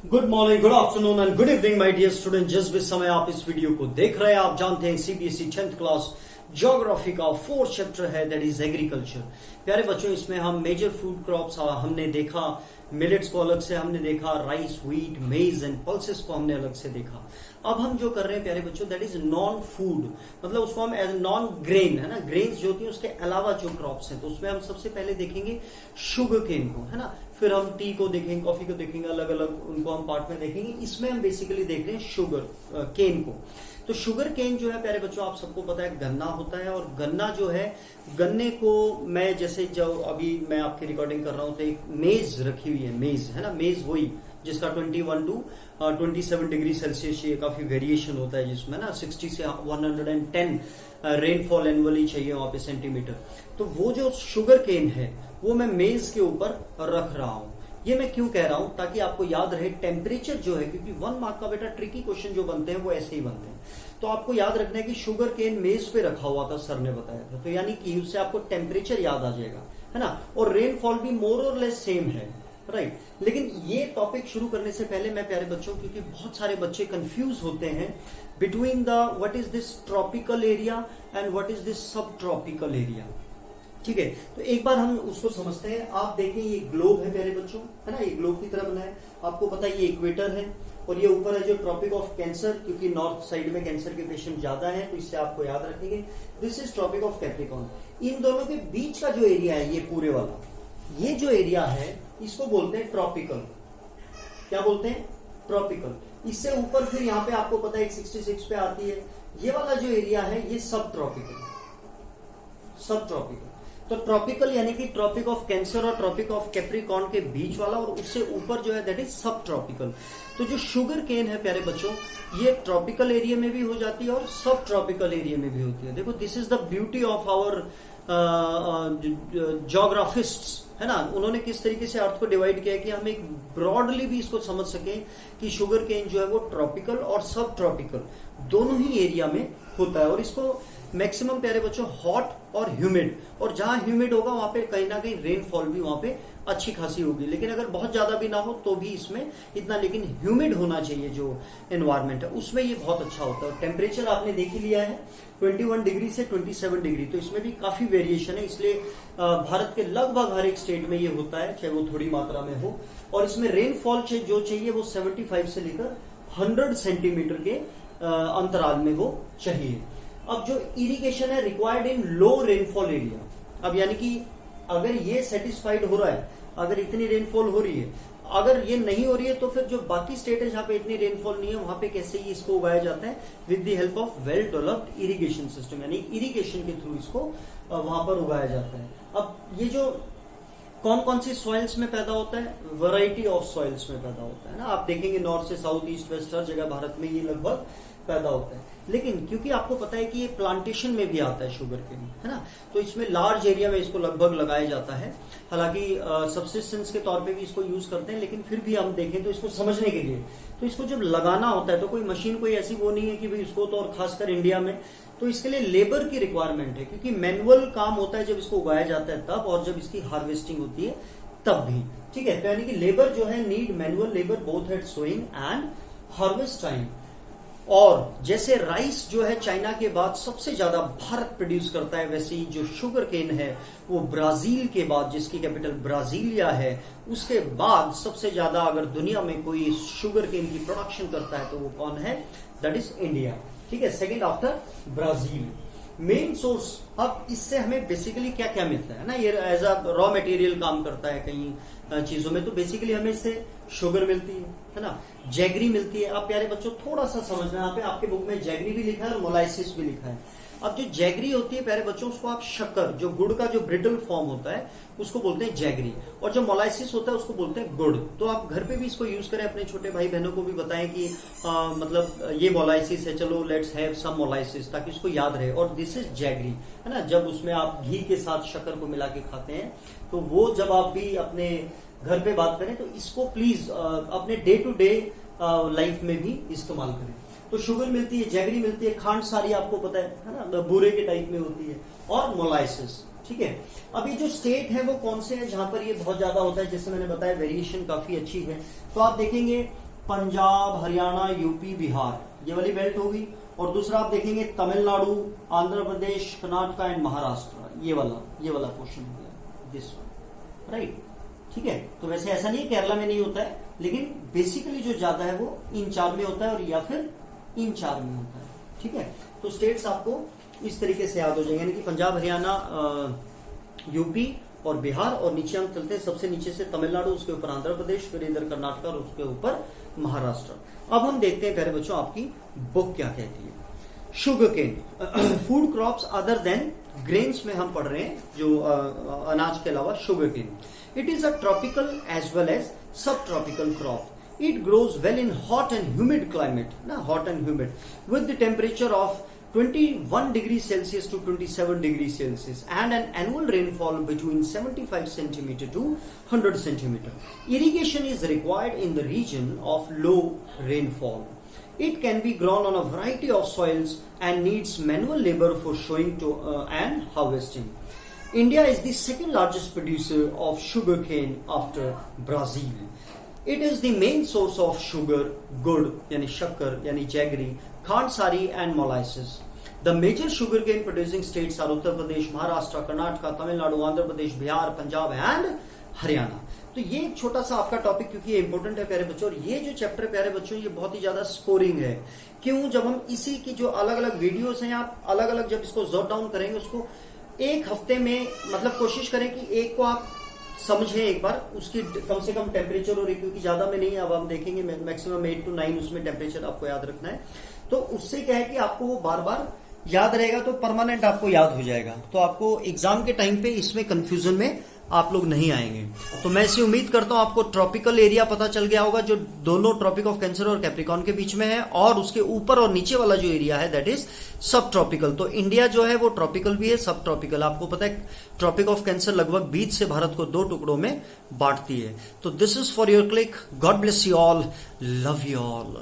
Good morning, good afternoon and good evening my dear student. जिस भी समय आप इस वीडियो को देख रहे हैं, आप जानते हैं सीबीएसई 10th क्लास ज्योग्राफी का 4th चैप्टर है, दैट इज एग्रीकल्चर। प्यारे बच्चों, इसमें हम मेजर फूड क्रॉप्स हमने देखा, मिलेट्स को अलग से हमने देखा, राइस, व्हीट, मेज एंड पल्सेस को हमने अलग से देखा। अब हम जो कर रहे हैं प्यारे बच्चों, दैट इज नॉन फूड, मतलब उसको हम एज नॉन ग्रेन, है ना, ग्रेन्स जो होती है उसके अलावा जो क्रॉप्स हैं, तो उसमें हम सबसे पहले देखेंगे शुगर केन को, है ना, फिर हम टी को देखेंगे, कॉफी को देखेंगे, अलग अलग उनको हम पार्ट में देखेंगे। इसमें हम बेसिकली देख रहे हैं शुगर केन को। तो शुगर केन जो है प्यारे बच्चों, आप सबको पता है गन्ना होता है, और गन्ना जो है, गन्ने को मैं जैसे जो अभी मैं आपकी रिकॉर्डिंग कर रहा हूं तो एक मेज रखी हुई है, मेज, है ना, मेज वही जिसका 21 to 27 डिग्री सेल्सियस ये काफी वेरिएशन होता है, जिसमें ना 60 से 110 रेनफॉल एनुअली चाहिए वहां पे सेंटीमीटर। तो वो जो शुगर केन है वो मैं मेज के ऊपर रख रहा हूं। ये मैं क्यों कह रहा हूं, ताकि आपको याद रहे टेम्परेचर जो है, क्योंकि 1 मार्क का बेटा ट्रिकी क्वेश्चन जो बनते हैं वो ऐसे ही बनते हैं। तो आपको याद रखना है कि शुगर केन मेज पे रखा हुआ था, सर ने बताया था, तो यानी कि उससे आपको टेम्परेचर याद आ जाएगा, है ना, और रेनफॉल भी मोर और लेस सेम है, राइट। लेकिन ये टॉपिक शुरू करने से पहले मैं प्यारे बच्चों, क्योंकि बहुत सारे बच्चे कंफ्यूज होते हैं between the what is this tropical area and what is this सब ट्रॉपिकल एरिया, ठीक है। तो एक बार हम उसको समझते हैं। आप देखें, ये ग्लोब है प्यारे बच्चों, है ना, ये ग्लोब की तरह बना है। आपको पता है ये इक्वेटर है, और ये ऊपर है जो ट्रॉपिक ऑफ कैंसर, क्योंकि नॉर्थ साइड में कैंसर के पेशेंट ज्यादा हैं, तो इससे आपको याद रखेंगे। This is tropic of Capricorn. इन दोनों के बीच का जो एरिया है, ये पूरे वाला, ये जो एरिया है इसको बोलते हैं ट्रॉपिकल। क्या बोलते हैं? ट्रॉपिकल। इससे ऊपर फिर यहाँ पे आपको पता है 66 पे आती है, ये वाला जो एरिया है ये सब ट्रॉपिकल। सब ट्रॉपिकल, तो ट्रॉपिकल यानी कि ट्रॉपिक ऑफ कैंसर और ट्रॉपिक ऑफ कैप्रिकॉर्न के बीच वाला, और उससे ऊपर जो है दैट इज सब ट्रॉपिकल। तो जो शुगर केन है प्यारे बच्चों, ये ट्रॉपिकल एरिया में भी हो जाती है और सब ट्रॉपिकल एरिया में भी होती है। देखो, this is the beauty of our geographists, है ना, उन्होंने किस तरीके से अर्थ को डिवाइड किया है कि हम एक ब्रॉडली भी इसको समझ सके कि शुगर केन जो है वो ट्रॉपिकल और सब ट्रॉपिकल दोनों ही एरिया में होता है। और इसको मैक्सिमम प्यारे बच्चों हॉट और ह्यूमिड, और जहां ह्यूमिड होगा वहां पे कहीं ना कहीं रेनफॉल भी वहां पे अच्छी खासी होगी, लेकिन अगर बहुत ज्यादा भी ना हो तो भी इसमें इतना, लेकिन ह्यूमिड होना चाहिए जो एनवायरमेंट है उसमें ये बहुत अच्छा होता है। टेम्परेचर आपने देख ही लिया है 21 डिग्री से 27 डिग्री, तो इसमें भी काफी वेरिएशन है। इसलिए भारत के लगभग हर एक स्टेट में ये होता है, चाहे वो थोड़ी मात्रा में हो। और इसमें रेनफॉल जो चाहिए वो 75 से लेकर 100 सेंटीमीटर के अंतराल में वो चाहिए। अब जो इरिगेशन है required in low rainfall area, अब यानी कि अगर ये सेटिस्फाइड हो रहा है, अगर इतनी रेनफॉल हो रही है, अगर ये नहीं हो रही है, तो फिर जो बाकी स्टेट है जहां पे इतनी रेनफॉल नहीं है, वहां पे कैसे ही इसको उगाया जाता है with the help of well developed irrigation system, यानी इरिगेशन के थ्रू इसको वहां पर उगाया जाता है। अब ये जो कौन कौन सी सॉइल्स में पैदा होता है, वैरायटी ऑफ सॉइल्स में पैदा होता है ना। आप देखेंगे नॉर्थ से साउथ, ईस्ट, वेस्ट, हर जगह भारत में ये लगभग पैदा होता है। लेकिन क्योंकि आपको पता है कि ये प्लांटेशन में भी आता है शुगर केन, है ना, तो इसमें लार्ज एरिया में इसको लगभग लगाया जाता है। हालांकि सब्सिस्टेंस के तौर पे भी इसको यूज करते हैं, लेकिन फिर भी हम देखें तो इसको समझने के लिए, तो इसको जब लगाना होता है तो कोई मशीन कोई ऐसी वो नहीं है कि भाई इसको, तो और खासकर इंडिया में तो इसके लिए लेबर की रिक्वायरमेंट है, क्योंकि मैनुअल काम होता है जब इसको उगाया जाता है तब, और जब इसकी हार्वेस्टिंग होती है तब भी, ठीक है। तो यानी कि लेबर जो है need manual labour both at sowing and harvest time. और जैसे राइस जो है चाइना के बाद सबसे ज्यादा भारत प्रोड्यूस करता है, वैसे ही जो शुगर केन है वो ब्राजील के बाद, जिसकी कैपिटल ब्राजीलिया है, उसके बाद सबसे ज्यादा अगर दुनिया में कोई शुगर केन की प्रोडक्शन करता है तो वो कौन है, दैट इज इंडिया, ठीक है, second after Brazil. Main source, अब इससे हमें बेसिकली क्या क्या मिलता है ना, ये एज अ रॉ मटेरियल काम करता है कई चीजों में, तो बेसिकली हमें इससे शुगर मिलती है ना, जैगरी मिलती है। अब प्यारे बच्चों थोड़ा सा समझना, यहाँ पे आपके बुक में जैगरी भी लिखा है और मोलाइसिस भी लिखा है। अब जो जैगरी होती है प्यारे बच्चों, उसको आप शक्कर, जो गुड़ का जो ब्रिटल फॉर्म होता है उसको बोलते हैं जैगरी, और जो मोलाइसिस होता है उसको बोलते हैं गुड़। तो आप घर पे भी इसको यूज करें, अपने छोटे भाई बहनों को भी बताएं कि मतलब ये मोलाइसिस है, चलो लेट्स हैव सम मोलाइसिस, ताकि उसको याद रहे। और दिस इज जैगरी, है ना, जब उसमें आप घी के साथ शक्कर को मिला के खाते हैं, तो वो जब आप भी अपने घर पे बात करें तो इसको प्लीज अपने डे टू डे लाइफ में भी इस्तेमाल करें। तो शुगर मिलती है, जैगरी मिलती है, खांड सारी आपको पता है ना, बूरे के टाइप में होती है, और मोलाइसिस, ठीक है। अब ये जो स्टेट है वो कौन से है जहां पर ये बहुत ज्यादा होता है, जैसे मैंने बताया वेरिएशन काफी अच्छी है। तो आप देखेंगे पंजाब, हरियाणा, यूपी, बिहार, ये वाली बेल्ट होगी। और दूसरा आप देखेंगे तमिलनाडु, आंध्र प्रदेश, कर्नाटका एंड महाराष्ट्र, ये वाला पोर्शन हो गया, दिस वन, राइट। ठीक है, तो वैसे ऐसा नहीं है केरला में नहीं होता है, लेकिन बेसिकली जो ज्यादा है वो इन 4 में होता है और या फिर इन 4 में होता है। ठीक है, तो स्टेट्स आपको इस तरीके से याद हो जाएंगे, यानी कि पंजाब, हरियाणा, यूपी और बिहार, और नीचे हम चलते हैं सबसे नीचे से तमिलनाडु, उसके ऊपर आंध्र प्रदेश, फिर इधर कर्नाटक और उसके ऊपर महाराष्ट्र। अब हम देखते हैं प्यारे बच्चों आपकी बुक क्या कहती है। Sugarcane, food crops other than grains में हम पढ़ रहे हैं, जो अनाज के अलावा sugarcane. It is a tropical as well as subtropical crop. It grows well in hot and humid climate, hot and humid, with the temperature of 21 degrees Celsius to 27 degrees Celsius and an annual rainfall between 75 centimeter to 100 centimeter. Irrigation is required in the region of low rainfall. It can be grown on a variety of soils and needs manual labor for sowing and harvesting. India is the second largest producer of sugarcane after Brazil. It is the main source of sugar, gur yani shakkar yani jaggery, khand sari and molasses. The major sugarcane producing states are Uttar Pradesh, Maharashtra, Karnataka, Tamil Nadu, Andhra Pradesh, Bihar, Punjab and Haryana. तो ये एक छोटा सा आपका topic, क्योंकि ये important है प्यारे बच्चों, और ये जो चैप्टर प्यारे बच्चों ये बहुत ही ज्यादा स्कोरिंग है। क्यों? जब हम इसी की जो अलग अलग वीडियोस हैं, आप अलग अलग जब इसको जॉट डाउन करेंगे, उसको एक हफ्ते में मतलब कोशिश करें कि एक को आप समझें एक बार, उसकी कम से कम टेम्परेचर, और क्योंकि ज्यादा में नहीं, अब हम देखेंगे मैक्सिमम 8 to 9 उसमें टेम्परेचर आपको याद रखना है। तो उससे क्या है कि आपको वो बार बार याद रहेगा, तो परमानेंट आपको याद हो जाएगा, तो आपको एग्जाम के टाइम पे इसमें कंफ्यूजन में आप लोग नहीं आएंगे। तो मैं ऐसी उम्मीद करता हूं आपको ट्रॉपिकल एरिया पता चल गया होगा, जो दोनों ट्रॉपिक ऑफ कैंसर और कैप्रिकॉर्न के बीच में है, और उसके ऊपर और नीचे वाला जो एरिया है दैट इज सब ट्रॉपिकल। तो इंडिया जो है वो ट्रॉपिकल भी है, सब ट्रॉपिकल। आपको पता है ट्रॉपिक ऑफ कैंसर लगभग बीच से भारत को 2 टुकड़ों में बांटती है। तो this is for your click. God bless you all, love you all.